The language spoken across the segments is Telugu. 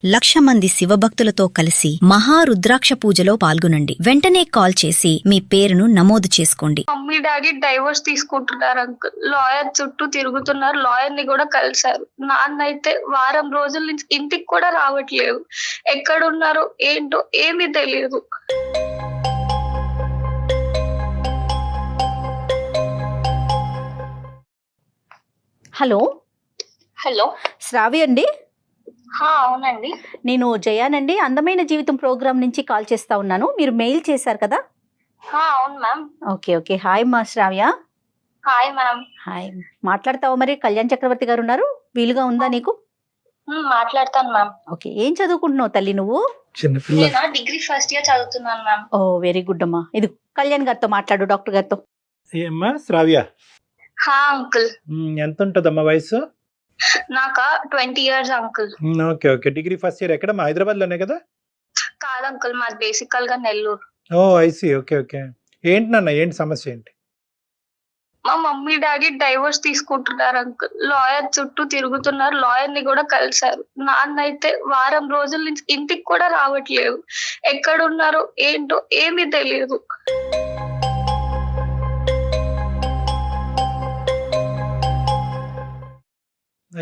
1,00,000 మంది శివభక్తులతో కలిసి మహారుద్రాక్ష పూజలో పాల్గొనండి. వెంటనే కాల్ చేసి మీ పేరును నమోదు చేసుకోండి. మమ్మీ డాడీ డైవోర్స్ తీసుకుంటున్నారు అంకుల్. లాయర్ చుట్టూ తిరుగుతున్నారు. లాయర్ ని కూడా కలిశారు. నాన్న అయితే వారం రోజుల నుంచి ఇంటికి కూడా రావట్లేదు. ఎక్కడున్నారో ఏంటో ఏమీ తెలియదు. Hello hello. శ్రావ్య అండి, అవునండి. నేను జయానండి, అందమైన జీవితం ప్రోగ్రామ్ నుంచి కాల్ చేస్తా ఉన్నాను. మీరు మెయిల్ చేశారు కదా? అవును మ్యామ్. Okay okay. హాయ్ మా శ్రావ్య. Hi ma'am. హాయ్, మాట్లాడతావా? మరి కళ్యాణ్ చక్రవర్తి గారు ఉన్నారు, వీలుగా ఉందా నీకు? మాట్లాడతాను మ్యామ్. ఓకే, ఏం చదువుకుంటున్నావు తల్లి నువ్వు? నేను డిగ్రీ ఫస్ట్ ఇయర్ చదువుతున్నాను మ్యామ్. ఓ వెరీ గుడ్ అమ్మా. ఇది కళ్యాణ్ గారితో మాట్లాడు, డాక్టర్ గారితో. ఏమ్మా శ్రావ్య, అంకుల్. ఎంత ఉంటదమ్మా వయసు? నాకా 20 years uncle. Okay okay. Degree first year ఎక్కడ? హైదరాబాద్ లోనే కదా? కాదు అంకుల్, మాది బేసికల్ గా నెల్లూరు. ఓ ఐసి. Okay okay. ఏంటి నాన్న, ఏంటి సమస్య ఏంటి? మా మమ్మీ డాడీ డైవోర్స్ తీసుకుంటున్నారు అంకుల్. లాయర్ చుట్టూ తిరుగుతున్నారు. లాయర్ ని కూడా కలిశారు. నాన్న అయితే వారం రోజుల నుంచి ఇంటికి కూడా రావట్లేదు. ఎక్కడున్నారో ఏంటో ఏమీ తెలియదు.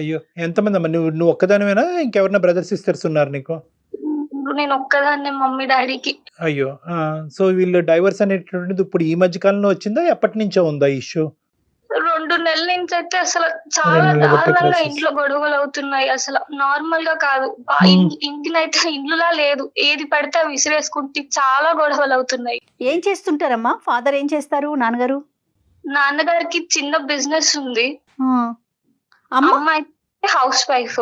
అయ్యో, ఎంతమంది అమ్మా? నువ్వు ఒక్కదానివేనా? ఇంకెవరన్నా బ్రదర్స్ సిస్టర్స్ ఉన్నారు నీకు? నేను ఒక్కదాన్నే మమ్మీ డాడీకి. అయ్యో. సో వీళ్ళు డైవర్స్ అనేటువంటిది ఇప్పుడు ఈ మధ్య కాలంలో వచ్చిందా, ఎప్పటి నుంచో ఉందా ఇష్యూ? 2 నెలల నుంచి అయితే అసలు చాలా దారుణంగా ఇంట్లో గొడవలు అవుతున్నాయి. అసలు నార్మల్ గా కాదు. ఇంటినైతే ఇల్లులా లేదు. ఏది పడితే విసిరేసుకుంటే చాలా గొడవలు అవుతున్నాయి. ఏం చేస్తుంటారమ్మా? ఫాదర్ ఏం చేస్తారు? నాన్నగారు? నాన్నగారికి చిన్న బిజినెస్ ఉంది. అమ్మ అమ్మ అయితే హౌస్ వైఫ్.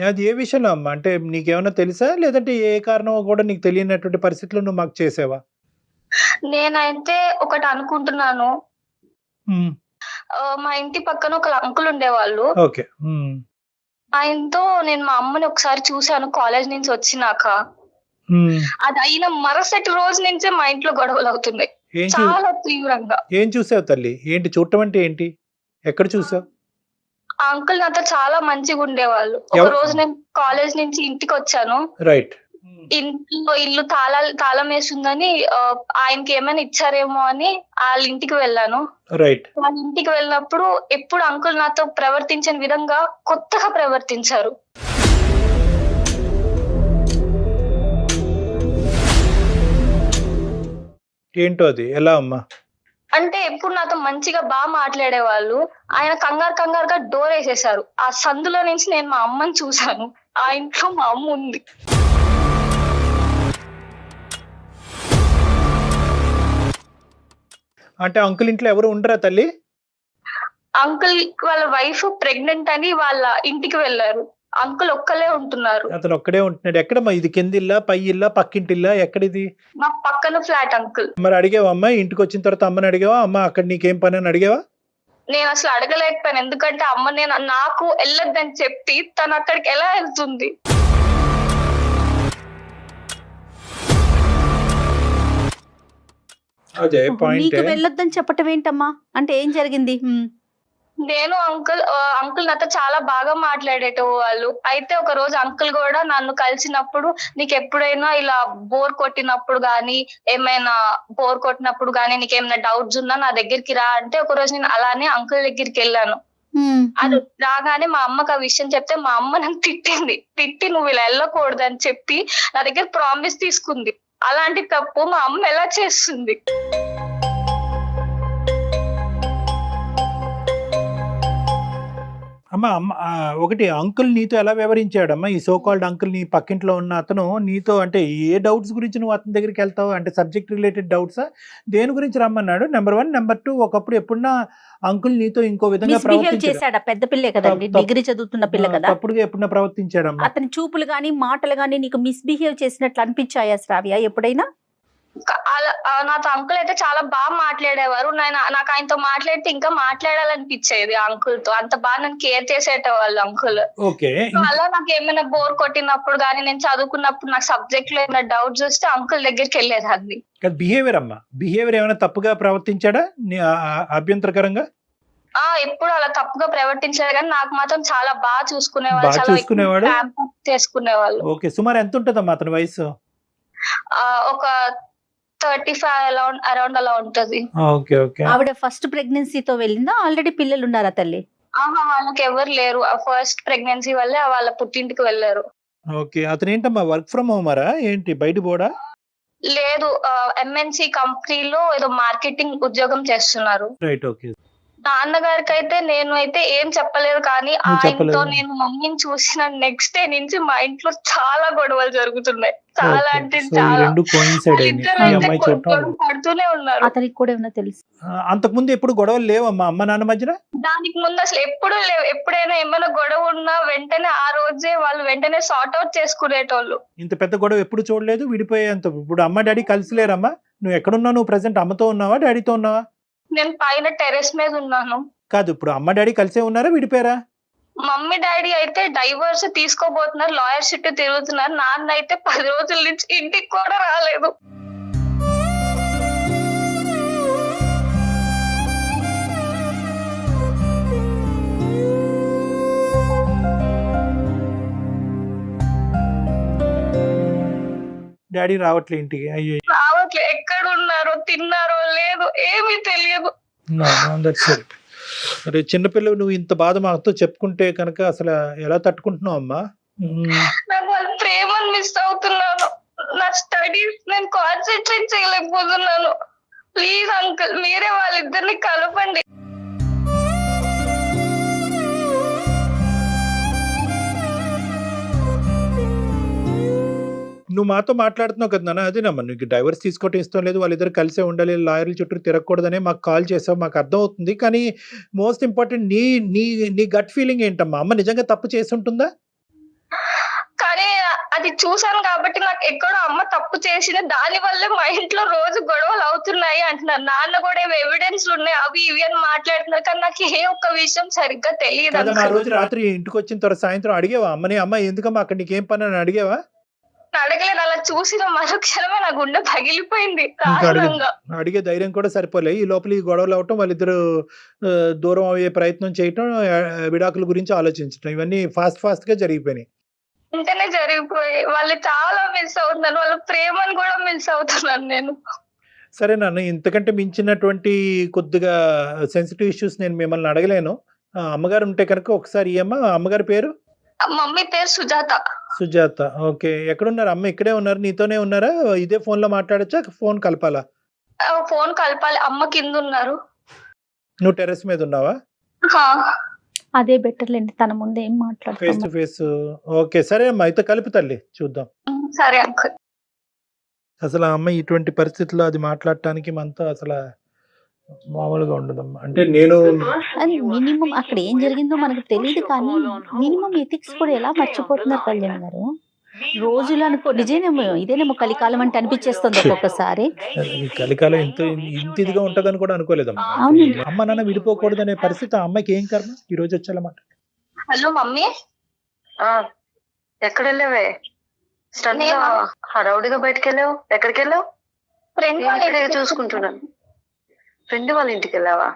అది ఏ విషయంలో అమ్మా? అంటే నీకేమైనా తెలుసా, లేదంటే ఏ కారణం కూడా నీకు తెలియనటువంటి పరిస్థితుల్లో నువ్వు మాకు చేసావా? నేనైతే ఒకటి అనుకుంటున్నాను. మా ఇంటి పక్కన ఒక అంకుల్ ఉండేవాళ్ళు. ఓకే. ఆయనతో నేను మా అమ్మని ఒకసారి చూశాను కాలేజ్ నుంచి వచ్చినాక. అది అయిన మరుసటి రోజు నుంచే మా ఇంట్లో గొడవలు అవుతున్నాయి చాలా తీవ్రంగా. ఏం చూసావు తల్లి? ఏంటి చూడటం అంటే ఏంటి? ఎక్కడ చూసావు? ఆ అంకుల్ నాతో చాలా మంచిగా ఉండేవాళ్ళు. ఒక రోజు నేను కాలేజ్ నుంచి ఇంటికి వచ్చాను. రైట్. ఇల్లు తాళం వేసిందని ఆయనకి ఏమైనా ఇచ్చారేమో అని వాళ్ళ ఇంటికి వెళ్ళాను. రైట్. వాళ్ళ ఇంటికి వెళ్ళినప్పుడు ఎప్పుడు అంకుల్ నాతో ప్రవర్తించిన విధంగా కొత్తగా ప్రవర్తించారు. ఏంటో అది? ఎలా అమ్మా? అంటే ఎప్పుడు నాతో మంచిగా బాగా మాట్లాడేవాళ్ళు. ఆయన కంగారుగా డోర్ వేసేసారు. ఆ సందులో నుంచి నేను మా అమ్మని చూశాను. ఆ ఇంట్లో మా అమ్మ ఉంది. అంటే అంకుల్ ఇంట్లో ఎవరు ఉండరా తల్లి? అంకుల్ వాళ్ళ వైఫ్ ప్రెగ్నెంట్ అని వాళ్ళ ఇంటికి వెళ్ళారు. అంకుల్ ఒక్కలే ఉంటున్నారు. అతను ఒక్కడే ఉంటున్నాడు. ఎక్కడమ్మా ఇది? కిందిల్లా, పై ఇల్లా, పక్కింటిల్లా, ఎక్కడిది? మా పక్కన ఫ్లాట్ అంకుల్. మరి అడిగావా అమ్మా? ఇంటికి వచ్చిన తర్వాత అమ్మని అడిగావా? అమ్మ అక్కడ నీకేం పని అని అడిగావా? నేను అసలు అడగలేకపోయాను. ఎందుకంటే అమ్మ నాకు వెళ్ళొద్దని చెప్పి తను అక్కడికి ఎలా వెళ్తుంది? అదే పాయింట్. నీకు వెళ్ళొద్దని చెప్పటం ఏంటమ్మా? అంటే ఏం జరిగింది? నేను అంకుల్ నాతో చాలా బాగా మాట్లాడేటవాళ్ళు. అయితే ఒక రోజు అంకుల్ కూడా నన్ను కలిసినప్పుడు, నీకు ఎప్పుడైనా ఇలా బోర్ కొట్టినప్పుడు గానీ, ఏమైనా బోర్ కొట్టినప్పుడు గానీ, నీకేమైనా డౌట్స్ ఉన్నా నా దగ్గరికి రా అంటే, ఒక రోజు నేను అలానే అంకుల్ దగ్గరికి వెళ్ళాను. అది రాగానే మా అమ్మకి ఆ విషయం చెప్తే మా అమ్మ నన్ను తిట్టి నువ్వు ఇలా వెళ్ళకూడదు అని చెప్పి నా దగ్గర ప్రామిస్ తీసుకుంది. అలాంటి తప్పు మా అమ్మ ఎలా చేస్తుంది? అమ్మా ఒకటి, అంకుల్ నీతో ఎలా వ్యవహరించాడమ్మా? ఈ సో కాల్డ్ అంకుల్, నీ పక్కింట్లో ఉన్న అతను నీతో అంటే ఏ డౌట్స్ గురించి నువ్వు అతని దగ్గరికి వెళ్తావు? అంటే సబ్జెక్ట్ రిలేటెడ్ డౌట్సా? దేని గురించి రమ్మన్నాడు? నెంబర్ 1. నెంబర్ 2, ఒకప్పుడు ఎప్పుడన్నా అంకుల్ నీతో ఇంకో విధంగా చేశాడా? పెద్ద పిల్లే కదండి, డిగ్రీ చదువుతున్న పిల్ల కదా. అప్పుడు ఎప్పుడన్నా ప్రవర్తించాడమ్మా? అతని చూపులు గానీ, మాటలు గానీ నీకు మిస్బిహేవ్ చేసినట్లు అనిపించాయా శ్రావ్య ఎప్పుడైనా? నాతో అంకుల్ అయితే చాలా బాగా మాట్లాడేవారు. నాకు ఆయనతో మాట్లాడితే ఇంకా మాట్లాడాలనిపించేది. అంకుల్ తో అంత బాగా నన్ను కేర్ చేసేటవాళ్ళు అంకుల్. అలా నాకు ఏమైనా బోర్ కొట్టినప్పుడు గానీ, నేను చదువుకున్నప్పుడు నాకు సబ్జెక్ట్ లో ఏమైనా డౌట్స్ వస్తే అంకుల్ దగ్గరికి వెళ్ళేదాన్ని. బిహేవియర్ అమ్మా, బిహేవియర్ ఏమైనా తప్పుగా ప్రవర్తించాడా అభ్యంతరకరంగా? ఎప్పుడు అలా తప్పుగా ప్రవర్తించారు కానీ నాకు మాత్రం చాలా బాగా చూసుకునేవాళ్ళు, బాగా చాలా చూసుకునేవాడు? pamper చేసుకునేవాళ్ళు. ఓకే. సుమారు ఎంత ఉంటదమ్మా అతని వయసు? ఒక 35 అరౌండ్ అలా ఉంటది. ఓకే. ఓకే. ఆవిడ ఫస్ట్ ప్రెగ్నెన్సీతో వెళ్ళిందా, ఆల్రెడీ పిల్లలు ఉన్నారా తల్లి? వాళ్ళకి ఎవరు లేరు. ఆ ఫస్ట్ ప్రెగ్నెన్సీ వల్లే వాళ్ళ పుట్టింటికి వెళ్ళారు. ఓకే. అతను ఏంటమ్మా వర్క్ ఫ్రమ్ హోమరా ఏంటి, బయట పోడా? లేదు, MNC కంపెనీలో ఏదో మార్కెటింగ్ ఉద్యోగం చేస్తున్నారు. రైట్. ఓకే. నాన్నగారికి అయితే నేను అయితే ఏం చెప్పలేదు కానీ నువ్వు చెప్పలేదు. ఆయనతో నేను మమ్మీని చూసిన నెక్స్ట్ డే నుంచి మా ఇంట్లో చాలా గొడవలు జరుగుతున్నాయి. చాలా ఓకే. అంటే సో ఈ చాలా. రెండు కోయిన్సైడ్ అయినాయి. వాళ్ళిద్దరూ ఈ అయితే అమ్మాయి చూడటం గొడవ పడుతూనే ఉన్నారు. అతనికి కూడా ఏమన్నా తెలుసు? అంతకుముందు ఎప్పుడు గొడవలు లేవమ్మా అమ్మ నాన్న మధ్యన? దానికి ముందు అసలు ఎప్పుడు లేవు. ఎప్పుడైనా ఏమైనా గొడవ ఉన్నా వెంటనే ఆ రోజే వాళ్ళు వెంటనే సార్ట్ అవుట్ చేసుకునేటోళ్ళు. ఇంత పెద్ద గొడవ ఎప్పుడు చూడలేదు. విడిపోయేంత ఇప్పుడు అమ్మ డాడీ కలిసి లేరమ్మా? నువ్వు ఎక్కడున్నావు? నువ్వు ప్రెసెంట్ అమ్మతో ఉన్నావా డాడీతో ఉన్నావా? నేను పైన టెర్రస్ మీద ఉన్నాను. కాదు, ఇప్పుడు అమ్మ డాడీ కలిసే ఉన్నారా, విడిపోయారా? మమ్మీ డాడీ అయితే డైవర్స్ తీసుకోబోతున్నారు, లాయర్ చుట్టూ తిరుగుతున్నారు. నాన్న అయితే 10 రోజుల నుంచి ఇంటికి కూడా రాలేదు. డాడీ రావట్లే ఇంటికి? అయ్యో. రావట్లే. ఎక్కడ ఉన్నారో, తిన్నారో లేదు, ఏమీ తెలియదు. అరే చిన్నపిల్లలు, నువ్వు ఇంత బాధ మాతో చెప్పుకుంటే కనుక అసలు ఎలా తట్టుకుంటున్నావు అమ్మా? నాకు వాళ్ళ ప్రేమను మిస్ అవుతున్నాను. నా స్టడీస్ నేను కాన్సన్ట్రేట్ చేయలేకపోతున్నాను. ప్లీజ్ అంకుల్, మీరే వాళ్ళిద్దరిని కలపండి. నువ్వు మాతో మాట్లాడుతున్నావు కదా నాన్న, అదేనమ్మా నీకు డైవర్స్ తీసుకోవటం ఇష్టం లేదు, వాళ్ళిద్దరు కలిసే ఉండాలి, లాయర్ల చుట్టూ తిరగకూడదనే మాకు కాల్ చేసావు, మాకు అర్థం అవుతుంది. కానీ మోస్ట్ ఇంపార్టెంట్ నీ నీ నీ గట్ ఫీలింగ్ ఏంటమ్మా? అమ్మ నిజంగా తప్పు చేసి ఉంటుందా? కానీ అది చూసాను కాబట్టి నాకు ఎక్కడో అమ్మ తప్పు చేసిన దాని వల్లే మా ఇంట్లో రోజు గొడవలు అవుతున్నాయి అంటున్నారు. నాన్న కూడా ఎవిడెన్స్ ఉన్నాయి, అవి ఇవి అని మాట్లాడుతున్నారు. కానీ నాకు ఏ ఒక్క విషయం సరిగ్గా తెలియదు. కదమ్మా, ఆ రోజు రాత్రి ఇంటికి వచ్చిన తర్వాత సాయంత్రం అడిగేవా అమ్మని, అమ్మ ఎందుకమ్మా అక్కడ నీకేం పని అని అడిగేవా? అడగలేదు. అలా చూసిన మరుక్షణమే నా గుండె పగిలిపోయింది ఇంకా దారుణంగా. అడిగే ధైర్యం కూడా సరిపోలే. ఈ లోపల ఈ గొడవలు అవటం, వాళ్ళిద్దరు దూరం అయ్యే ప్రయత్నం చేయటం, విడాకుల గురించి ఆలోచించటం, ఇవన్నీ ఫాస్ట్ గా జరిగిపోయినాయి. వెంటనే జరిగిపోయి వాళ్ళు చాలా మిస్ అవుతున్నాను. వాళ్ళ ప్రేమను కూడా మిస్ అవుతున్నాను నేను. సరే నాన్న, ఇంతకంటే మించినటువంటి కొద్దిగా సెన్సిటివ్ ఇష్యూస్ నేను మిమ్మల్ని అడగలేను. అమ్మగారు ఉంటే కనుక ఒకసారి అమ్మగారి పేరు? మమ్మీ పేరు సుజాత. సుజాత. ఓకే. ఎక్కడున్నారు అమ్మ? ఇక్కడే ఉన్నారు, నీతోనే ఉన్నారా? ఇదే ఫోన్ లో మాట్లాడచ్చా, ఫోన్ కలపాలా? ఫోన్ కలపాలి. అమ్మ కింద ఉన్నారు. నువ్వు టెర్రస్ మీద ఉన్నావా? అదే బెటర్లేండి, తన ముందు ఏం ఫేస్ మాట్లాడతాం. To face. ఓకే సరే అమ్మా, అయితే కలిపి తల్లి చూద్దాం. సరే అంకుల్. అసలు ఆ అమ్మాయి ఇటువంటి పరిస్థితుల్లో అది మాట్లాడటానికి మనతో అసలు మామూలుగా ఉండదమ్మా. అంటే నేను మినిమం అక్కడ ఏం జరిగిందో మనకు తెలియదు, కానీ మినిమం ఎథిక్స్ కూడా ఎలా మర్చిపోతున్నారు కళ్యాణ్ గారు. రోజులు అనుకో, నిజేనేమో ఇదేనేమో కలికాలం అంటే అనిపించేస్తుంది ఒక్కొక్కసారి. ఈ కలికాలం ఇంత ఇదిగా ఉంటదని కూడా అనుకోలేదమ్మా. అవును. అమ్మ నాన్న విడిపోకూడదు అనే పరిస్థితి ఆ అమ్మాయికి ఏం కర్మ ఈ రోజు వచ్చేలా. Hello mummy. ఎక్కడ వెళ్ళావే? హడావుడిగా బయటకు వెళ్ళావు. ఎక్కడికి వెళ్ళావు? ఫ్రెండ్ చూసుకుంటున్నాను. ఫ్రెండ్ వాళ్ళ ఇంటికి వెళ్ళావా?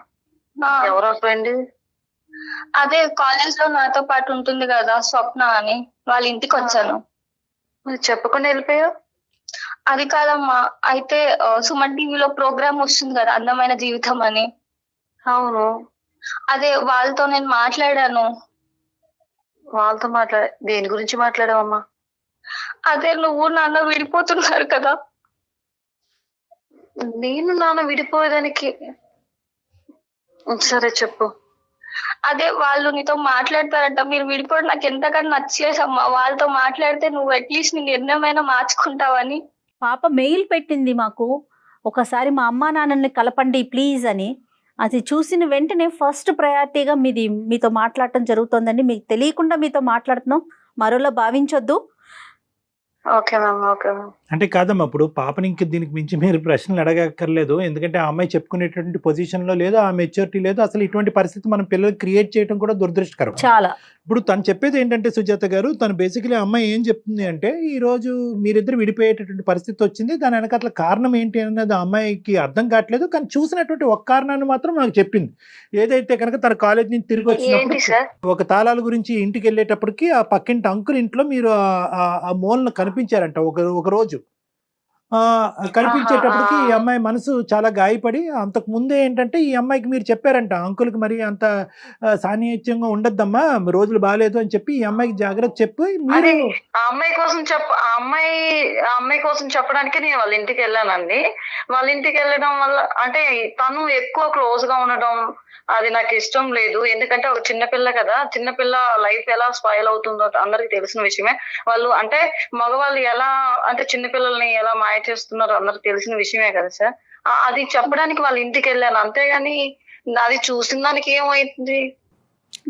ఎవరో ఫ్రెండ్? అదే కాలేజ్ లో నాతో పాటు ఉంటుంది కదా స్వప్న అని, వాళ్ళ ఇంటికి వచ్చాను. మరి చెప్పకుండా వెళ్ళిపోయావు? అది కాదమ్మా, అయితే సుమన్ టీవీలో ప్రోగ్రామ్ వస్తుంది కదా అందమైన జీవితం అని. అవును. అదే వాళ్ళతో నేను మాట్లాడాను. వాళ్ళతో దేని గురించి మాట్లాడావమ్మా? అదే నువ్వు నాన్న విడిపోతున్నారు కదా. నేను నాన్న విడిపోయేదానికి? సరే చెప్పు. అదే వాళ్ళు నీతో మాట్లాడతారంట, మీరు విడిపోవడం నాకు ఎంతగానో నచ్చలేదమ్మా. వాళ్ళతో మాట్లాడితే నువ్వు అట్లీస్ట్ నీ నిర్ణయమైనా మార్చుకుంటావని. పాప మెయిల్ పెట్టింది మాకు, ఒకసారి మా అమ్మా నాన్నల్ని కలపండి ప్లీజ్ అని. అది చూసిన వెంటనే ఫస్ట్ ప్రయారిటీగా మీతో మాట్లాడటం జరుగుతుందండి. మీకు తెలియకుండా మీతో మాట్లాడుతున్నాం, మరోలా భావించొద్దు. Okay ma'am. Okay ma'am. అంటే కాదమ్మా, ఇప్పుడు పాపని ఇంక దీనికి మించి మీరు ప్రశ్నలు అడగక్కర్లేదు. ఎందుకంటే ఆ అమ్మాయి చెప్పుకునేటువంటి పొజిషన్ లో లేదు, ఆ మెచ్యూరిటీ లేదు. అసలు ఇటువంటి పరిస్థితి మనం పిల్లలు క్రియేట్ చేయడం కూడా దురదృష్టకరం. చాలా ఇప్పుడు తను చెప్పేది ఏంటంటే సుజాత గారు, తను బేసికలీ అమ్మాయి ఏం చెప్తుంది అంటే, ఈ రోజు మీరిద్దరు విడిపోయేటటువంటి పరిస్థితి వచ్చింది, దాని వెనకాల కారణం ఏంటి అన్నది ఆ అమ్మాయికి అర్థం కావట్లేదు. కానీ చూసినటువంటి ఒక కారణాన్ని మాత్రం నాకు చెప్పింది. ఏదైతే కనుక తన కాలేజ్ నుంచి తిరిగి ఏంటి వచ్చినప్పుడు సార్? ఒక తాళాల గురించి ఇంటికి వెళ్ళేటప్పటికి ఆ పక్కింటి అంకుల్ ఇంట్లో మీరు ఆ మూలను కనిపించారంట ఒక రోజు. కనిపించేటప్పటికి ఈ అమ్మాయి మనసు చాలా గాయపడి, అంతకు ముందే ఏంటంటే ఈ అమ్మాయికి మీరు చెప్పారంట, అంకుల్కి మరి అంత సాన్నిహిత్యంగా ఉండద్దమ్మా, రోజులు బాగాలేదు అని చెప్పి ఈ అమ్మాయికి జాగ్రత్త చెప్పి అదే మీరు ఆ అమ్మాయి కోసం చెప్పడానికి నేను వాళ్ళ ఇంటికి వెళ్ళానండి. వాళ్ళ ఇంటికి వెళ్ళడం వల్ల అంటే తను ఎక్కువ క్లోజ్ గా ఉండడం అది నాకు ఇష్టం లేదు. ఎందుకంటే ఒక చిన్నపిల్ల కదా, చిన్నపిల్ల లైఫ్ ఎలా స్పాయిల్ అవుతుందో అందరికి తెలిసిన విషయమే. వాళ్ళు అంటే మగవాళ్ళు ఎలా అంటే చిన్నపిల్లల్ని ఎలా మాయ చేస్తున్నారో అందరికి తెలిసిన విషయమే కదా సార్. అది చెప్పడానికి వాళ్ళ ఇంటికి వెళ్ళాను, అంతేగాని అది చూసిన దానికి ఏమైంది?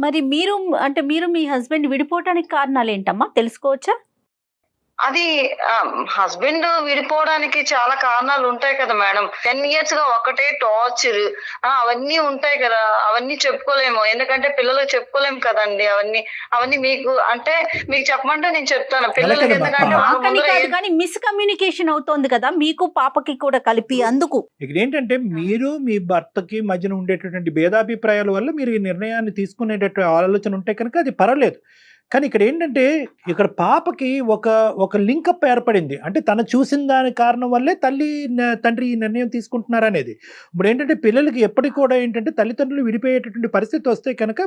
మరి మీరు మీ హస్బెండ్ విడిపోవటానికి కారణాలు ఏంటమ్మా, తెలుసుకోవచ్చా? అది హస్బెండ్ విడిపోవడానికి చాలా కారణాలు ఉంటాయి కదా మేడం. 10 years గా ఒకటే టార్చర్ అవన్నీ ఉంటాయి కదా, అవన్నీ చెప్పుకోలేము. ఎందుకంటే పిల్లలకు చెప్పుకోలేము కదండి. అవన్నీ మీకు చెప్పమంటే నేను చెప్తాను పిల్లలకి. ఎందుకంటే వాళ్ళ నాకని ముందర కాదు, కానీ మిస్కమ్యూనికేషన్ అవుతోంది కదా మీకు పాపకి కూడా కలిపి, అందుకు. ఇక్కడ ఏంటంటే మీరు మీ భర్తకి మధ్యన ఉండేటటువంటి భేదాభిప్రాయాల వల్ల మీరు ఈ నిర్ణయాన్ని తీసుకునేటటువంటి ఆలోచన ఉంటే కనుక అది పర్వాలేదు. కానీ ఇక్కడ ఏంటంటే ఇక్కడ పాపకి ఒక లింకప్ ఏర్పడింది. అంటే తను చూసిన దాని కారణం వల్లే తండ్రి ఈ నిర్ణయం తీసుకుంటున్నారనేది. ఇప్పుడు ఏంటంటే పిల్లలకి ఎప్పటికి కూడా ఏంటంటే తల్లిదండ్రులు విడిపోయేటటువంటి పరిస్థితి వస్తే కనుక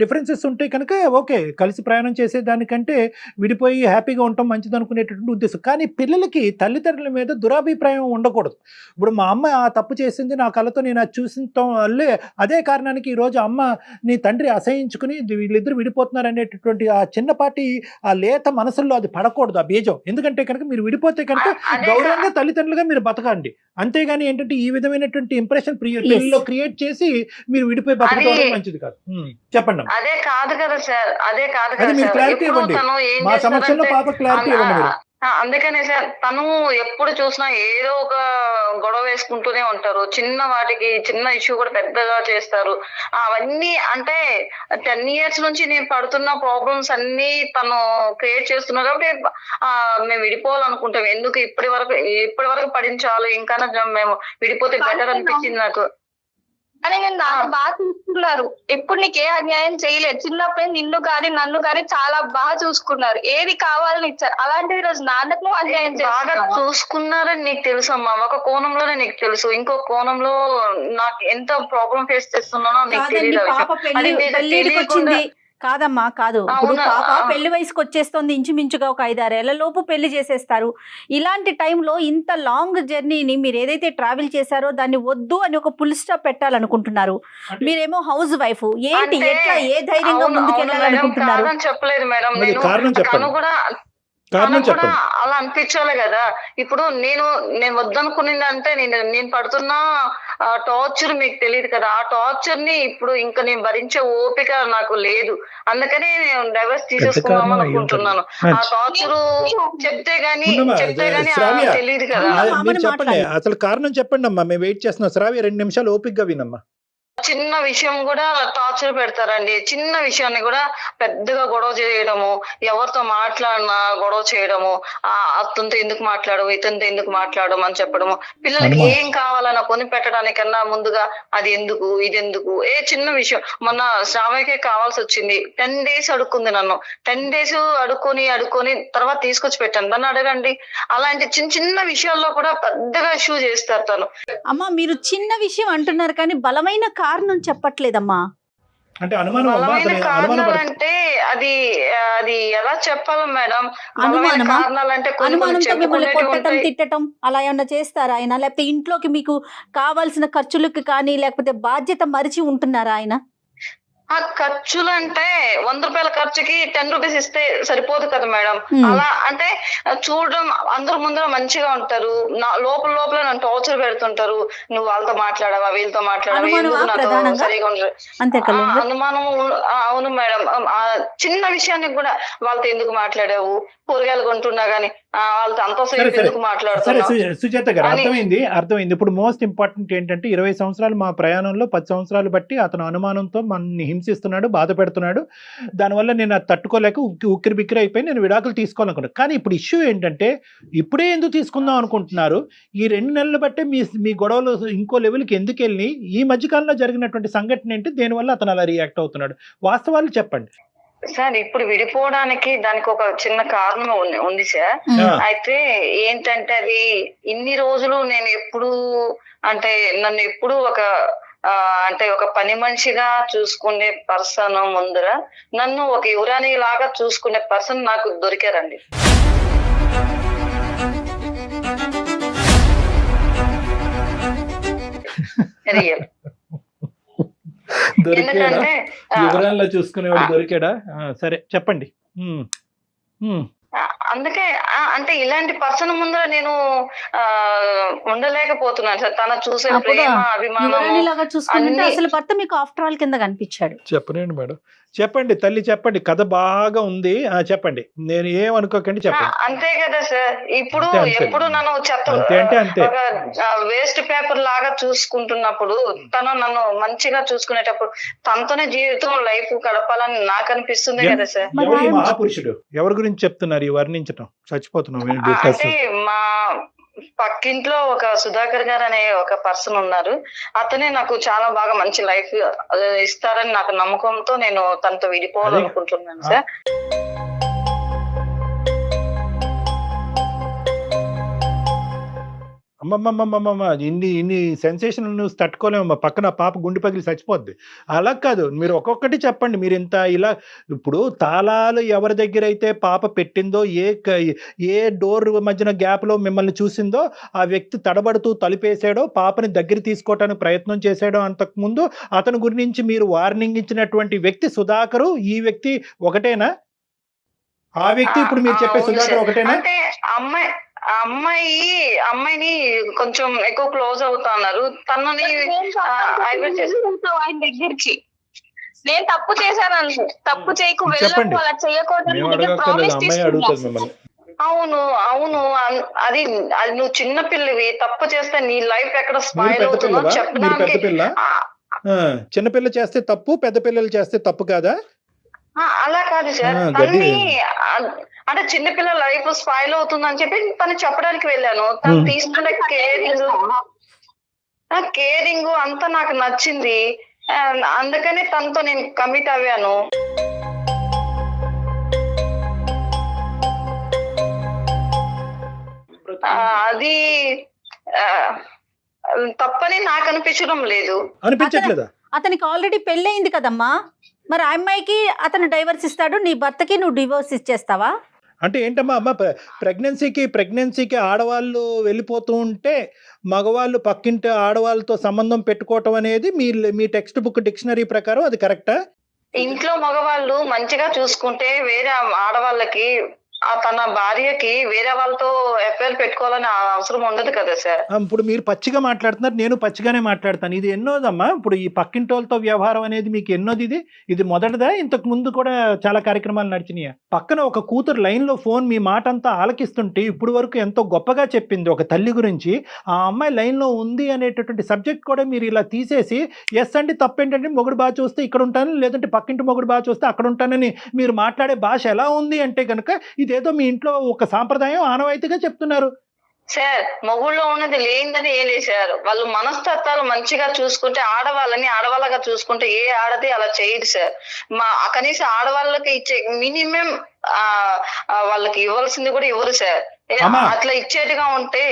డిఫరెన్సెస్ ఉంటే కనుక ఓకే, కలిసి ప్రయాణం చేసేదానికంటే విడిపోయి హ్యాపీగా ఉండటం మంచిది అనుకునేటటువంటి ఉద్దేశం. కానీ పిల్లలకి తల్లిదండ్రుల మీద దురాభిప్రాయం ఉండకూడదు. ఇప్పుడు మా అమ్మ ఆ తప్పు చేసింది, నా కళ్ళతో నేను అది చూసిన వల్లే అదే కారణానికి ఈరోజు అమ్మ నీ తండ్రి అసహించుకుని వీళ్ళిద్దరు విడిపోతున్నారు అనేటటువంటి ఆ చిన్నపాటి ఆ లేత మనసుల్లో అది పడకూడదు, ఆ బీజం. ఎందుకంటే కనుక మీరు విడిపోతే కనుక గౌరవంగా తల్లిదండ్రులుగా మీరు బతకండి. అంతేగాని ఏంటంటే ఈ విధమైనటువంటి ఇంప్రెషన్ పిల్లల్లో క్రియేట్ చేసి మీరు విడిపోయి బతకడం మంచిది కాదు. చెప్పండి. అదే కాదు కదా సార్, అదే కాదు అది కదా మీరు సార్. క్లారిటీ ఎప్పుడు ఇవ్వండి, తను ఏం మా సమస్యలో పాప క్లారిటీ ఇవ్వండి మీరు. అందుకనే సార్ తను ఎప్పుడు చూసినా ఏదో ఒక గొడవ వేసుకుంటూనే ఉంటారు. చిన్న వాటికి చిన్న ఇష్యూ కూడా పెద్దగా చేస్తారు. అవన్నీ అంటే 10 years నుంచి నేను పడుతున్న ప్రాబ్లమ్స్ అన్ని తను క్రియేట్ చేస్తున్నారు. కాబట్టి మేము విడిపోవాలనుకుంటాం. ఎందుకు ఇప్పటి వరకు పడించాలి, ఇంకా మేము విడిపోతే బెటర్ అనిపించింది నాకు. కానీ నేను నాకు బాగా చూసుకున్నారు. ఎప్పుడు నీకు ఏ అన్యాయం చేయలేదు. చిన్నప్పుడు నిన్ను కానీ నన్ను కానీ చాలా బాగా చూసుకున్నారు. ఏది కావాలని ఇచ్చారు. అలాంటిది రోజు నాన్నకు అన్యాయం బాగా చూసుకున్నారని నీకు తెలుసు అమ్మా. ఒక కోణంలోనే నీకు తెలుసు, ఇంకో కోణంలో నాకు ఎంత ప్రాబ్లం ఫేస్ చేస్తున్నానో నీకు తెలియదు. కాదమ్మా, కాదు. ఇప్పుడు పాప పెళ్లి వయసుకు వచ్చేస్తుంది, ఇంచుమించుగా ఒక 5-6 ఏళ్ల లోపు పెళ్లి చేసేస్తారు. ఇలాంటి టైంలో ఇంత లాంగ్ జర్నీని మీరు ఏదైతే ట్రావెల్ చేశారో దాన్ని వద్దు అని ఒక ఫుల్ స్టాప్ పెట్టాలనుకుంటున్నారు. మీరేమో హౌస్ వైఫ్, ఏంటి ఎట్లా ఏ ధైర్యంగా ముందుకెళ్ళాలనుకుంటున్నారు? చెప్పలేదు మేడం, కారణం చెప్పండి. అలా అనిపించాలి కదా. ఇప్పుడు నేను వద్దనుకునిందంటే నేను పడుతున్న టార్చర్ మీకు తెలియదు కదా. ఆ టార్చర్ ని ఇప్పుడు ఇంకా నేను భరించే ఓపిక నాకు లేదు. అందుకని నేను డైవర్స్ తీసేసుకుందాం అనుకుంటున్నాను. ఆ టార్చర్ చెప్తే గానీ తెలియదు కదా. చెప్పండి, అసలు కారణం చెప్పండి అమ్మా, మేము వెయిట్ చేస్తున్నాం. శ్రావ్య 2 నిమిషాలు ఓపికగా వినమ్మా. చిన్న విషయం కూడా టార్చర్ పెడతారండి. చిన్న విషయాన్ని కూడా పెద్దగా గొడవ చేయడము, ఎవరితో మాట్లాడినా గొడవ చేయడము, అతనితో ఎందుకు మాట్లాడము, ఇతనితో ఎందుకు మాట్లాడము అని చెప్పడము. పిల్లలకి ఏం కావాలన్నా కొని పెట్టడానికన్నా ముందుగా అది ఎందుకు ఇది ఎందుకు. చిన్న విషయం మొన్న శ్రావ్యకే కావాల్సి వచ్చింది. 10 days అడుక్కుంది నన్ను. 10 days అడుక్కొని తర్వాత తీసుకొచ్చి పెట్టాను. దాన్ని అడగండి. అలాంటి చిన్న విషయాల్లో కూడా పెద్దగా ఇష్యూ చేస్తారు తను. అమ్మా, మీరు చిన్న విషయం అంటున్నారు కానీ బలమైన కారణం చెప్పట్లేదమ్మా. అంటే అనుమానం అంటే అది ఎలా చెప్పాలి మేడం? అనుమానంతో మిమ్మల్ని కొట్టడం, తిట్టడం అలా ఏమన్నా చేస్తారా ఆయన? లేకపోతే ఇంట్లోకి మీకు కావాల్సిన ఖర్చులకి కానీ లేకపోతే బాధ్యత మరిచి ఉంటున్నారా ఆయన? ఆ ఖర్చులు అంటే 100 రూపాయల ఖర్చుకి 10 rupees ఇస్తే సరిపోదు కదా మేడం. అలా అంటే చూడడం అందరి ముందర మంచిగా ఉంటారు, లోపల నన్ను టార్చర్ పెడుతుంటారు. నువ్వు వాళ్ళతో మాట్లాడవా, వీళ్ళతో మాట్లాడవా, ఎందుకు సరిగా ఉండదు అనుమానం. అవును మేడం, చిన్న విషయానికి కూడా వాళ్ళతో ఎందుకు మాట్లాడావు, కూరగాయలు కొంటున్నా గానీ వాళ్ళతో సరే అంతసేపు సరే ఎందుకు సరే మాట్లాడుతున్నావు సుజాత గారు, అని. అర్థమైంది. ఇప్పుడు మోస్ట్ ఇంపార్టెంట్ ఏంటంటే 20 సంవత్సరాలు మా ప్రయాణంలో 10 సంవత్సరాలు బట్టి అతను అనుమానంతో మనల్ని హింసిస్తున్నాడు, బాధ పెడుతున్నాడు. దానివల్ల నేను అది తట్టుకోలేక ఉక్కిరి బిక్కిరి అయిపోయి నేను విడాకులు తీసుకోవాలనుకున్నాను. కానీ ఇప్పుడు ఇష్యూ ఏంటంటే ఇప్పుడే ఎందుకు తీసుకుందాం అనుకుంటున్నారు? ఈ 2 నెలలు బట్టే మీ గొడవలు ఇంకో లెవెల్కి ఎందుకు వెళ్ళి ఈ మధ్యకాలంలో జరిగినటువంటి సంఘటన ఏంటి? దేనివల్ల అతను అలా రియాక్ట్ అవుతున్నాడు? వాస్తవాలు చెప్పండి. సార్ ఇప్పుడు విడిపోవడానికి దానికి ఒక చిన్న కారణం ఉంది సార్. అయితే ఏంటంటే అది ఇన్ని రోజులు నేను ఎప్పుడు అంటే నన్ను ఎప్పుడు అంటే ఒక పని మనిషిగా చూసుకునే పర్సన్ ముందర నన్ను ఒక యువరాణి లాగా చూసుకునే పర్సన్ నాకు దొరికారండి. రియల్. దొరికాడా? ఎందుకంటే యువరాల్లో చూసుకునేవాడు దొరికాడా? సరే చెప్పండి. అందుకే అంటే ఇలాంటి పర్సన్ ముందర నేను ఉండలేకపోతున్నాను సార్. తన చూసే ప్రేమ, అభిమానం లాగా చూసుకుంటే అన్ని- అసలు భర్త మీకు ఆఫ్టర్ ఆల్ కింద కనిపించాడు. చెప్పనండి మేడం, చెప్పండి తల్లి, చెప్పండి. కథ బాగా ఉంది, చెప్పండి. నేను ఏమనుకోకండి, చెప్పండి. అంతే కదా సార్. ఇప్పుడు అంతే, అంతే. ఎప్పుడు నన్ను అంతే అంటే అంతే. ఒక వేస్ట్ పేపర్ లాగా చూసుకుంటున్నప్పుడు తను నన్ను మంచిగా చూసుకునేటప్పుడు తనతోనే జీవితం లైఫ్ గడపాలని నాకు అనిపిస్తుంది కదా సార్. మరి ఎవరు ఈ ఆయన- మహాపురుషుడు? ఎవరి గురించి చెప్తున్నారు ఈ వర్ణించటం? చచ్చిపోతున్నాం. అంటే మా పక్కింట్లో ఒక సుధాకర్ గారు అనే ఒక పర్సన్ ఉన్నారు. అతనే నాకు చాలా బాగా మంచి లైఫ్ ఇస్తారని నాకు నమ్మకంతో నేను తనతో విడిపోవాలనుకుంటున్నాను సార్. అమ్మమ్మమ్మమ్మమ్మ, ఇన్ని సెన్సేషన్ న్యూస్ తట్టుకోలేమమ్మా. పక్కన పాప గుండె పగిలి చచ్చిపోద్ది. అలా కాదు, మీరు ఒక్కొక్కటి చెప్పండి. మీరు ఇంత ఇలా ఇప్పుడు తాళాలు ఎవరి దగ్గర అయితే పాప పెట్టిందో, ఏ డోర్ మధ్యన గ్యాప్లో మిమ్మల్ని చూసిందో ఆ వ్యక్తి తడబడుతూ తలుపేసాడో, పాపని దగ్గర తీసుకోవటానికి ప్రయత్నం చేశాడో, అంతకుముందు అతని గురించి మీరు వార్నింగ్ ఇచ్చినటువంటి వ్యక్తి సుధాకరు, ఈ వ్యక్తి ఒకటేనా? ఆ వ్యక్తి ఇప్పుడు మీరు చెప్పే అవును సుధాకర్ సార్. ఒకటేనా? అంటే అమ్మాయిని కొంచెం ఎక్కువ క్లోజ్ అవుతున్నారు. తనని ఆయన దగ్గరికి నేను తప్పు చేశాను అనుకో, తప్పు చేయకు, చెప్పండి. వెళ్ళకు, అలా చేయకూడదు మేము అడగక్కర్లేదు, అమ్మాయి అడుగుతుంది మిమ్మల్ని. అవును అవును అది అది నువ్వు చిన్న పిల్లవి, తప్పు చేస్తే నీ లైఫ్ ఎక్కడ మీరు స్పాయిల్ పెద్ద అవుతుందో పిల్లవా? మీరు చెప్పడానికి పెద్ద పిల్ల? చిన్నపిల్ల చేస్తే తప్పు, పెద్ద పిల్లలు చేస్తే తప్పు కాదా? అలా కాదు సార్. గడ్డి. తన్ని అంటే చిన్నపిల్ల లైఫ్ స్పాయిల్ అవుతుందని చెప్పి తను చెప్పడానికి వెళ్ళాను. తను తీసుకునే కేరింగ్ అంతా నాకు నచ్చింది. అందుకనే తనతో నేను కమిట్ అవ్వాను. అది తప్పని నాకు అనిపించడం లేదు. అనిపించట్లేదా? అతనికి ఆల్రెడీ పెళ్ళయింది కదమ్మా. మరి ఆ అమ్మాయికి అతను డైవర్స్ ఇస్తాడు, నీ భర్తకి నువ్వు డివోర్స్ ఇచ్చేస్తావా? అంటే ఏంటమ్మా అమ్మ, ప్రెగ్నెన్సీకి ఆడవాళ్ళు వెళ్ళిపోతూ ఉంటే మగవాళ్ళు పక్కింటి ఆడవాళ్ళతో సంబంధం పెట్టుకోవటం అనేది మీ టెక్స్ట్ బుక్ డిక్షనరీ ప్రకారం అది కరెక్టా? ఇంట్లో మగవాళ్ళు మంచిగా చూసుకుంటే వేరే ఆడవాళ్ళకి తన భార్యకి వేరే వాళ్ళతో ఎఫ్ఐఆర్ పెట్టుకోవాలని అవసరం ఉండదు కదా సార్. ఇప్పుడు మీరు పచ్చిగా మాట్లాడుతున్నారు, నేను పచ్చిగానే మాట్లాడతాను. ఇది ఎన్నోదమ్మా? ఇప్పుడు ఈ పక్కింటి వాళ్ళతో వ్యవహారం అనేది మీకు ఎన్నోది? ఇది మొదటిదా? ఇంతకు ముందు కూడా చాలా కార్యక్రమాలు నడిచినాయా? పక్కన ఒక కూతురు లైన్లో ఫోన్ మీ మాట అంతా ఆలకిస్తుంటే ఇప్పుడు వరకు ఎంతో గొప్పగా చెప్పింది ఒక తల్లి గురించి. ఆ అమ్మాయి లైన్లో ఉంది అనేటటువంటి సబ్జెక్ట్ కూడా మీరు ఇలా తీసేసి ఎస్ అంటే తప్పేంటంటే మొగుడు బాగా చూస్తే ఇక్కడ ఉంటాను, లేదంటే పక్కింటి మొగుడు బాగా చూస్తే అక్కడ ఉంటానని మీరు మాట్లాడే భాష ఎలా ఉంది అంటే కనుక ఇదేదో మీ ఇంట్లో ఒక సాంప్రదాయం, ఆనవాయితీగా చెప్తున్నారు. సార్ మొగుళ్ళో ఉన్నది లేనిదని ఏం లేదు సార్. వాళ్ళు మనస్తత్వాలు మంచిగా చూసుకుంటే, ఆడవాళ్ళని ఆడవాళ్ళగా చూసుకుంటే ఏ ఆడది అలా చేయదు సార్. కనీసం ఆడవాళ్ళకి ఇచ్చే మినిమం వాళ్ళకి ఇవ్వాల్సింది కూడా ఇవ్వరు సార్. అట్లా ఇచ్చేట్టుగా ఉంటే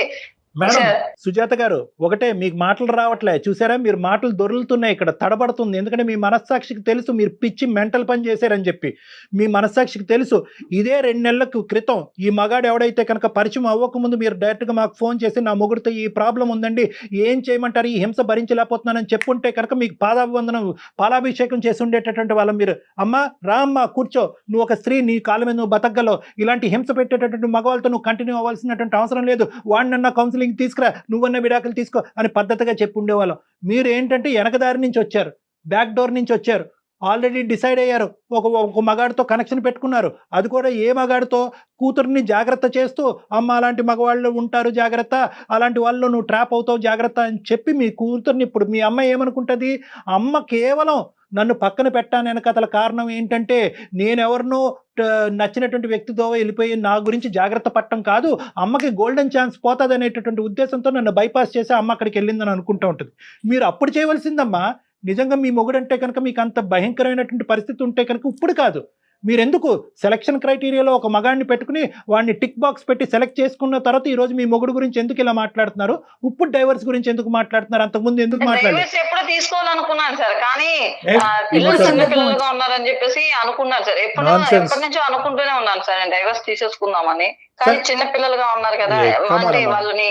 మేడం సుజాత గారు, ఒకటే, మీకు మాటలు రావట్లే చూసారా? మీరు మాటలు దొరుకుతున్నాయి, ఇక్కడ తడబడుతుంది. ఎందుకంటే మీ మనస్సాక్షికి తెలుసు మీరు పిచ్చి మెంటల్ పని చేశారని చెప్పి. మీ మనస్సాక్షికి తెలుసు. ఇదే 2 నెలల క్రితం ఈ మగాడు ఎవడైతే కనుక పరిచయం అవ్వకముందు మీరు డైరెక్ట్గా మాకు ఫోన్ చేసి నా మొగుడితో ఈ ప్రాబ్లం ఉందండి, ఏం చేయమంటారు, ఈ హింస భరించలేకపోతున్నానని చెప్పుంటే కనుక మీకు పాదాభివందనం, పాలాభిషేకం చేసి ఉండేటటువంటి వాళ్ళం మీరు. అమ్మ రా అమ్మ కూర్చో, నువ్వు ఒక స్త్రీ, నీ కాళ్ళ మీద నువ్వు బతకగలవు, ఇలాంటి హింస పెట్టేటటువంటి మగవాళ్ళతో నువ్వు కంటిన్యూ అవ్వాల్సినటువంటి అవసరం లేదు, వాడినన్నా కౌన్సిలింగ్ తీసుకురా, నువ్వన్న విడాకులు తీసుకో అని పద్ధతిగా చెప్పి ఉండేవాళ్ళం. మీరు ఏంటంటే వెనకదారి నుంచి వచ్చారు, బ్యాక్ డోర్ నుంచి వచ్చారు. ఆల్రెడీ డిసైడ్ అయ్యారు, ఒక మగాడితో కనెక్షన్ పెట్టుకున్నారు. అది కూడా ఏ మగాడితో? కూతుర్ని జాగ్రత్త చేస్తూ, అమ్మ అలాంటి మగవాళ్ళు ఉంటారు జాగ్రత్త, అలాంటి వాళ్ళు నువ్వు ట్రాప్ అవుతావు జాగ్రత్త అని చెప్పి మీ కూతుర్ని, ఇప్పుడు మీ అమ్మ ఏమనుకుంటుంది? అమ్మ కేవలం నన్ను పక్కన పెట్టాను వెనకతల కారణం ఏంటంటే నేనెవరినో నచ్చినటువంటి వ్యక్తితో వెళ్ళిపోయి నా గురించి జాగ్రత్త పట్టడం కాదు, అమ్మకి గోల్డెన్ ఛాన్స్ పోతుంది అనేటటువంటి ఉద్దేశంతో నన్ను బైపాస్ చేసి అమ్మ అక్కడికి వెళ్ళిందని అనుకుంటూ ఉంటుంది. మీరు అప్పుడు చేయవలసిందమ్మా, నిజంగా మీ మొగుడంటే కనుక మీకు అంత భయంకరమైనటువంటి పరిస్థితి ఉంటే కనుక ఇప్పుడు కాదు, మీరెందుకు సెలక్షన్ క్రైటీరియాలో ఒక మగాడిని పెట్టుకుని వాడిని టిక్ బాక్స్ పెట్టి సెలెక్ట్ చేసుకున్న తర్వాత ఈ రోజు మీ మొగుడు గురించి ఎందుకు ఇలా మాట్లాడుతున్నారు? ఇప్పుడు డైవర్స్ గురించి ఎందుకు మాట్లాడుతున్నారు? అంతకుముందు ఎందుకు మాట్లాడారు? డైవర్స్ ఎప్పుడు తీసుకోవాలనుకున్నాను సార్, కానీ పిల్లలు చిన్న పిల్లలుగా ఉన్నారని చెప్పేసి అనుకున్నాను సార్. ఎప్పటి నుంచో అనుకుంటూనే ఉన్నాను సార్ నేను డైవర్స్ తీసేసుకుందామని, కానీ చిన్న పిల్లలుగా ఉన్నారు కదా అంటే వాళ్ళని.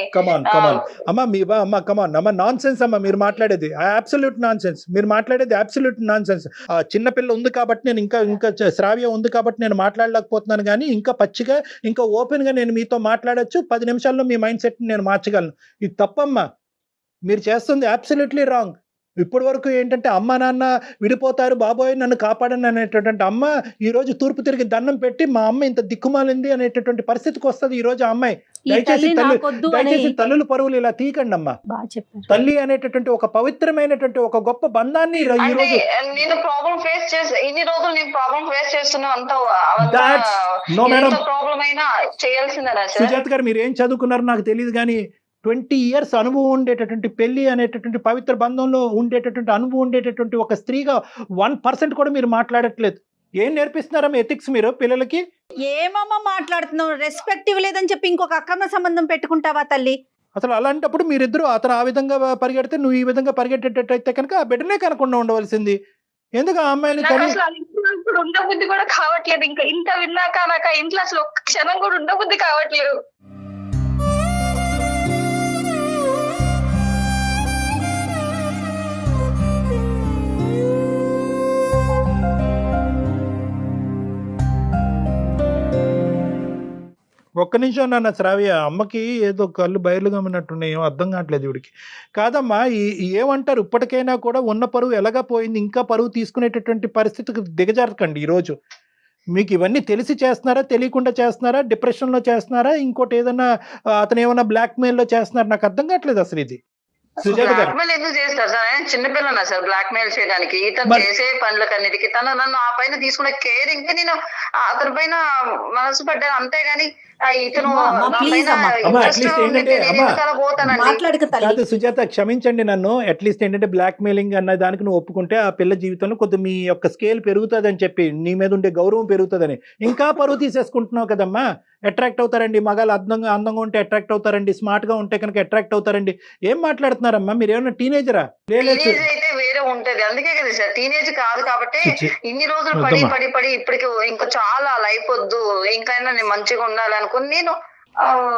అమ్మ నాన్ సెన్స్ అమ్మ మీరు మాట్లాడేది, అబ్సల్యూట్ నాన్ సెన్స్. మీరు మాట్లాడేది అబ్సల్యూట్ నాన్ సెన్స్. చిన్న పిల్ల ఉంది కాబట్టి నేను ఇంకా శ్రావ్య ఉంది కాబట్టి నేను మాట్లాడలేకపోతున్నాను, కానీ ఇంకా పచ్చిగా ఇంకా ఓపెన్ గా నేను మీతో మాట్లాడొచ్చు. 10 నిమిషాల్లో మీ మైండ్ సెట్ నేను మార్చగలను. ఇది తప్పమ్మా, మీరు చేస్తుంది అబ్సల్యూట్లీ రాంగ్. ఇప్పటి వరకు ఏంటంటే అమ్మ నాన్న విడిపోతారు, బాబోయ్ నన్ను కాపాడని అనేటటువంటి అమ్మ ఈ రోజు తూర్పు తిరిగి దండం పెట్టి మా అమ్మ ఇంత దిక్కుమాలింది అనేటటువంటి పరిస్థితికి వస్తుంది ఈ రోజు ఆ అమ్మాయి. దయచేసి తల్లుల పరువులు ఇలా తీయకండి అమ్మా. తల్లి అనేటటువంటి ఒక పవిత్రమైనటువంటి ఒక గొప్ప బంధాన్ని ఈ రోజు నేను ప్రాబ్లం ఫేస్ చేసి ఇన్ని రోజులు నేను ప్రాబ్లం ఫేస్ చేస్తున్నా అంత ప్రాబ్లం అయినా చేయాల్సిందేనా సార్? సుజాత గారు మీరు ఏం చదువుకున్నారో నాకు తెలియదు, కానీ 20 years అనుభవం ఉండేటటువంటి పెళ్లి అనేటటువంటి పవిత్ర బంధంలో ఉండేటటువంటి అనుభవం ఉండేటటువంటి ఒక స్త్రీగా 1% కూడా మీరు మాట్లాడట్లేదు. ఏం నేర్పిస్తున్నారమ్మా ఎథిక్స్ మీరు పిల్లలకి? ఏమమ్మా మాట్లాడుతున్నావు? రెస్పెక్ట్ ఇవ్వలేదని చెప్పి ఇంకొక అక్రమ సంబంధం పెట్టుకుంటావా తల్లి? అసలు అలాంటప్పుడు మీరిద్దరు అతను ఆ విధంగా పరిగెడితే నువ్వు ఈ విధంగా పరిగెట్టేటట్టయితే కనుక ఆ బిడ్డనే కనకుండా ఉండవలసింది. ఎందుకు ఆ అమ్మాయిని ఇప్పుడు ఉండబుద్ధి కూడా కావట్లేదు. ఇంకా ఇంత విన్నాక నాకు ఆ ఇంట్లో అసలు ఒక్క క్షణం కూడా ఉండబుద్ధి కావట్లేదు. ఒక్క నిమిషం నాన్న శ్రావ్య, అమ్మకి ఏదో కళ్ళు బయలు గమ్మినట్టున్నాయి, ఏం అర్థం కావట్లేదు ఇవిడికి. కాదమ్మా, ఏమంటారు ఇప్పటికైనా కూడా ఉన్న పరువు ఎలాగా పోయింది, ఇంకా పరువు తీసుకునేటటువంటి పరిస్థితికి దిగజారకండి. ఈరోజు మీకు ఇవన్నీ తెలిసి చేస్తున్నారా, తెలియకుండా చేస్తున్నారా, డిప్రెషన్లో చేస్తున్నారా, ఇంకోటి ఏదైనా అతను ఏమన్నా బ్లాక్మెయిల్లో చేస్తున్నారా? నాకు అర్థం కావట్లేదు అసలు ఇది. బ్లాక్మెయిల్ ఎందుకు చేస్తారు సార్? ఆయన చిన్నపిల్లనా సార్ బ్లాక్మెయిల్ చేయడానికి? ఇతను చేసే పనులకన్నిటికీ తను నన్ను ఆ పైన తీసుకునే కేరింగ్ కి నేను అతని పైన మనసు పడ్డాను, అంతేగాని ఇతను సుజాత క్షమించండి నన్ను. అట్లీస్ట్ ఏంటంటే బ్లాక్ మెయిలింగ్ అన్న దానికి నువ్వు ఒప్పుకుంటే ఆ పిల్ల జీవితంలో కొద్ది మీ యొక్క స్కేల్ పెరుగుతుంది అని చెప్పి, నీ మీద ఉండే గౌరవం పెరుగుతుందని. ఇంకా పరువు తీసేసుకుంటున్నావు కదమ్మా. అట్రాక్ట్ అవుతారండి మగాళ్ళు, అందంగా ఉంటే అట్రాక్ట్ అవుతారండి, స్మార్ట్ గా ఉంటే కనుక అట్రాక్ట్ అవుతారండి. ఏం మాట్లాడుతున్నారమ్మా మీరు? ఏమన్నా టీనేజరా? అయితే వేరే ఉంటది, అందుకే కదా సార్ టీనేజ్ కాదు కాబట్టి ఇన్ని రోజులు పడి ఇప్పటికి ఇంకా చాలా లైఫ్ వద్దు, ఇంకైనా నేను మంచిగా ఉండాలనుకుని నేను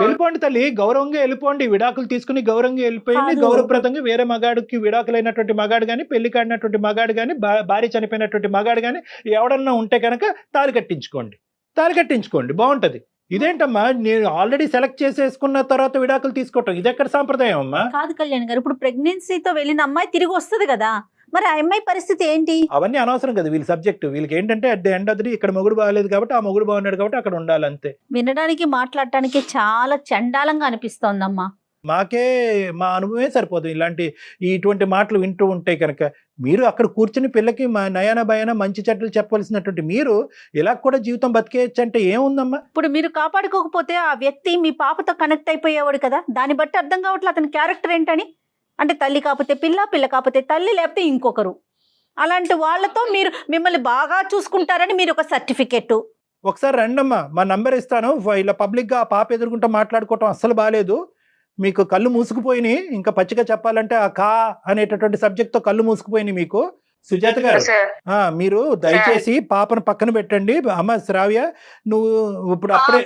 వెళ్ళిపోండి తల్లి, గౌరవంగా వెళ్ళిపోండి. విడాకులు తీసుకుని గౌరవంగా వెళ్ళిపోయింది. గౌరవప్రదంగా వేరే మగాడికి విడాకులైనటువంటి మగాడు కానీ, పెళ్లి కాడినటువంటి మగాడు కానీ, భార్య చనిపోయినటువంటి మగాడు కానీ ఎవడన్నా ఉంటే కనుక తాళి కట్టించుకోండి, బాగుంటది. ఇదేంటమ్మా, నేను ఆల్రెడీ సెలెక్ట్ చేసేసుకున్న తర్వాత విడాకులు తీసుకోవటం ఇది ఎక్కడ సాంప్రదాయం అమ్మా? కాదు కళ్యాణ్ గారు, ఇప్పుడు ప్రెగ్నెన్సీతో వెళ్ళిన అమ్మాయి తిరిగి వస్తుంది కదా, మరి ఆ అమ్మాయి పరిస్థితి ఏంటి? అవన్నీ అనవసరం కదా వీళ్ళ సబ్జెక్టు. వీళ్ళకి ఏంటంటే at the end of the ఇక్కడ మొగుడు బాగాలేదు కాబట్టి ఆ మొగుడు బాగున్నాడు కాబట్టి అక్కడ ఉండాలి అంతే. వినడానికి మాట్లాడటానికి చాలా చండాలంగా అనిపిస్తోందమ్మా. మాకే మా అనుభవమే సరిపోతుంది ఇటువంటి మాటలు వింటూ ఉంటే కనుక. మీరు అక్కడ కూర్చుని పిల్లకి మా నయాన భయాన మంచి చెడ్డలు చెప్పవలసినటువంటి మీరు ఇలా కూడా జీవితం బతికేయచ్చు అంటే ఏముందమ్మా? ఇప్పుడు మీరు కాపాడుకోకపోతే ఆ వ్యక్తి మీ పాపతో కనెక్ట్ అయిపోయేవాడు కదా, దాన్ని బట్టి అర్థం కావట్లేదు అతని క్యారెక్టర్ ఏంటని. అంటే తల్లి కాకపోతే పిల్ల, పిల్ల కాకపోతే తల్లి, లేకపోతే ఇంకొకరు. అలాంటి వాళ్ళతో మీరు మిమ్మల్ని బాగా చూసుకుంటారని మీరు ఒక సర్టిఫికెట్. ఒకసారి రండమ్మా, మా నంబర్ ఇస్తాను. ఇలా పబ్లిక్గా ఆ పాప ఎదుర్కొంటూ మాట్లాడుకోవటం అస్సలు బాగాలేదు. మీకు కళ్ళు మూసుకుపోయినాయి. ఇంకా పచ్చిగా చెప్పాలంటే ఆ కా అనేటటువంటి సబ్జెక్ట్తో కళ్ళు మూసుకుపోయినాయి మీకు. సుజాత గారు మీరు దయచేసి పాపను పక్కన పెట్టండి. అమ్మ శ్రావ్య, నువ్వు ఇప్పుడు అప్పుడే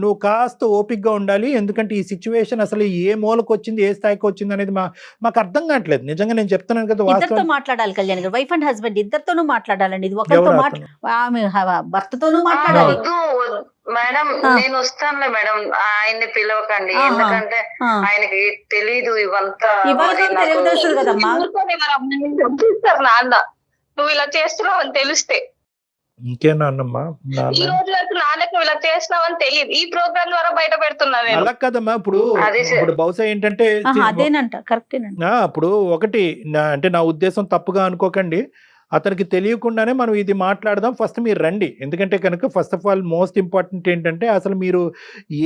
నువ్వు కాస్త ఓపిక్గా ఉండాలి. ఎందుకంటే ఈ సిచ్యువేషన్ అసలు ఏ మూలకు వచ్చింది, ఏ స్థాయికి వచ్చింది అనేది మాకు అర్థం కావట్లేదు. నిజంగా నేను చెప్తున్నాను కదా, ఇద్దరితో మాట్లాడాలి కళ్యాణ్ గారు, వైఫ్ అండ్ హస్బెండ్ ఇద్దరితోనూ మాట్లాడాలండి. ఇది ఒకరితో భర్తతోనూ మాట్లాడాలి. మేడం నేను వస్తానులే మేడం, ఆయన్ని పిలవకండి, ఎందుకంటే ఆయనకి తెలీదు ఇవంతా. నాన్న నువ్వు ఇలా చేస్తున్నావు అని తెలిస్తే. ఇంకేనా అన్నమ్మా ఈ నాన్న రోజు వరకు నాన్నకు నువ్వు ఇలా చేస్తున్నావు అని తెలియదు. ఈ ప్రోగ్రామ్ ద్వారా బయట పెడుతున్నా నేను. అలా కదమ్మా ఇప్పుడు అదే సార్. ఇప్పుడు బహుశా ఏంటంటే అదేనంట, కరెక్టేనంట. ఇప్పుడు ఒకటి అంటే నా ఉద్దేశం తప్పుగా అనుకోకండి, అతనికి తెలియకుండానే మనం ఇది మాట్లాడదాం, ఫస్ట్ మీరు రండి. ఎందుకంటే కనుక first of all most important ఏంటంటే అసలు మీరు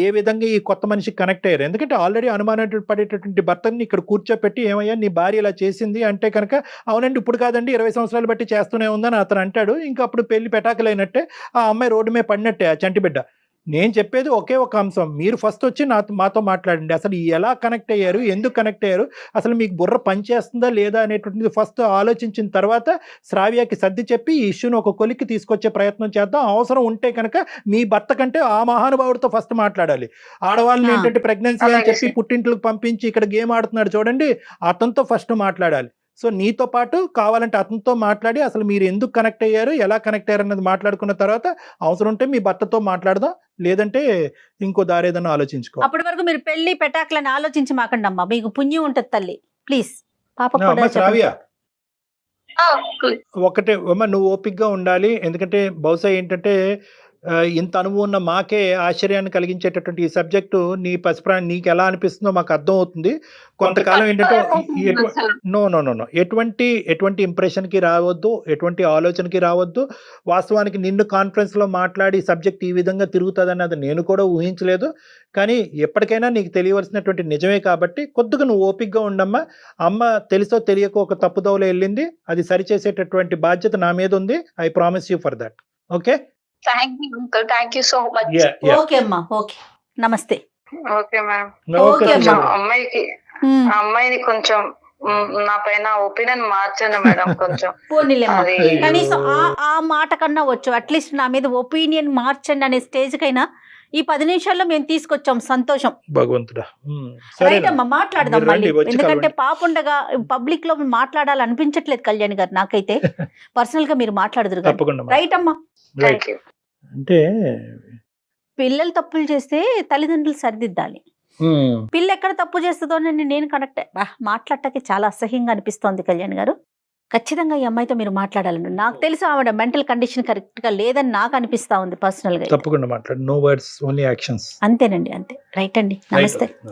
ఏ విధంగా ఈ కొత్త మనిషికి కనెక్ట్ అయ్యారు. ఎందుకంటే ఆల్రెడీ అనుమానం పడేటటువంటి భర్తని ఇక్కడ కూర్చోపెట్టి ఏమయ్యా నీ భార్య ఇలా చేసింది అంటే కనుక అవునండి ఇప్పుడు కాదండి 20 సంవత్సరాలు బట్టి చేస్తూనే ఉందని అతను అంటాడు. ఇంకా అప్పుడు పెళ్లి పెటాకులైనట్టే, ఆ అమ్మాయి రోడ్డు మీద పడినట్టే ఆ చంటి బిడ్డ. నేను చెప్పేది ఒకే ఒక అంశం, మీరు ఫస్ట్ వచ్చి మాతో మాట్లాడండి. అసలు ఎలా కనెక్ట్ అయ్యారు, ఎందుకు కనెక్ట్ అయ్యారు, అసలు మీకు బుర్ర పనిచేస్తుందా లేదా అనేటువంటిది ఫస్ట్ ఆలోచించిన తర్వాత శ్రావ్యకి సర్ది చెప్పి ఈ ఇష్యూని ఒక కొలిక్కి తీసుకొచ్చే ప్రయత్నం చేద్దాం. అవసరం ఉంటే కనుక మీ భర్త కంటే ఆ మహానుభావుడితో ఫస్ట్ మాట్లాడాలి. ఆడవాళ్ళని ఏంటంటే ప్రెగ్నెన్సీ అని చెప్పి పుట్టింట్లకు పంపించి ఇక్కడ గేమ్ ఆడుతున్నాడు చూడండి, అతనితో ఫస్ట్ మాట్లాడాలి. సో నీతో పాటు కావాలంటే అతనితో మాట్లాడి అసలు మీరు ఎందుకు కనెక్ట్ అయ్యారు, ఎలా కనెక్ట్ అయ్యారు అన్నది మాట్లాడుకున్న తర్వాత అవసరం ఉంటే మీ భర్తతో మాట్లాడదాం, లేదంటే ఇంకో దారి ఏదైనా ఆలోచించుకో. అప్పటి వరకు మీరు పెళ్లి పెటాకులని ఆలోచించి మాకండి అమ్మా, మీకు పుణ్యం ఉంటుంది తల్లి. ప్లీజ్ పాప అమ్మ శ్రావ్య అంకుల్ ఒకటే అమ్మ, నువ్వు ఓపిక్గా ఉండాలి. ఎందుకంటే బహుశా ఏంటంటే ఇంత అనుభవం ఉన్న మాకే ఆశ్చర్యాన్ని కలిగించేటటువంటి ఈ సబ్జెక్టు నీ పసిప్రాణి నీకు ఎలా అనిపిస్తుందో మాకు అర్థం అవుతుంది. కొంతకాలం ఏంటంటే నో ఎటువంటి ఇంప్రెషన్కి రావద్దు, ఎటువంటి ఆలోచనకి రావద్దు. వాస్తవానికి నిన్ను కాన్ఫరెన్స్లో మాట్లాడి సబ్జెక్ట్ ఈ విధంగా తిరుగుతుంది అది నేను కూడా ఊహించలేదు. కానీ ఎప్పటికైనా నీకు తెలియవలసినటువంటి నిజమే కాబట్టి కొద్దిగా నువ్వు ఓపిక్గా ఉండమ్మా. అమ్మ తెలుసో తెలియకో ఒక తప్పుదోవలో వెళ్ళింది, అది సరిచేసేటటువంటి బాధ్యత నా మీద ఉంది. I promise you for that. Okay, thank you uncle, thank you so much. Okay అమ్మా, ఓకే, నమస్తే. Okay madam. ఓకే అమ్మా. అమ్మాయిని కొంచెం నా పైన ఒపీనియన్ మార్చండి మేడం కొంచెం. పోనీలేమ్మా, అది కనీసం ఆ మాట కన్నా వచ్చు. అట్లీస్ట్ నా మీద ఒపీనియన్ మార్చండి అనే స్టేజ్ కైనా ఈ 10 నిమిషాల్లో మేము తీసుకొచ్చాం. సంతోషం భగవంతుడా. రైట్ అమ్మా, మాట్లాడదాం మీరు మళ్ళీ. రండి, వచ్చి ఎందుకంటే కలవండి. పాపుండగా పబ్లిక్ లో మాట్లాడాలనిపించట్లేదు కళ్యాణ్ గారు నాకైతే. పర్సనల్ గా మీరు మాట్లాడదురు గారు. తప్పకుండా రైట్ అమ్మా. రైట్. Thank you. అంటే పిల్లలు తప్పులు చేస్తే తల్లిదండ్రులు సరిదిద్దాలి. పిల్ల ఎక్కడ తప్పు చేస్తుందోనని నేను కనెక్ట్ మాట్లాడటానికి చాలా అసహ్యంగా అనిపిస్తోంది కళ్యాణ్ గారు. ఖచ్చితంగా ఈ అమ్మాయితో మీరు మాట్లాడాలండి. నాకు తెలుసు ఆవిడ మెంటల్ కండిషన్ కరెక్ట్ గా లేదని నాకు అనిపిస్తా ఉంది పర్సనల్ గా. తప్పకుండా మాట్లాడు. No words, only actions. అంతేనండి, అంతే. రైట్ అండి, నమస్తే.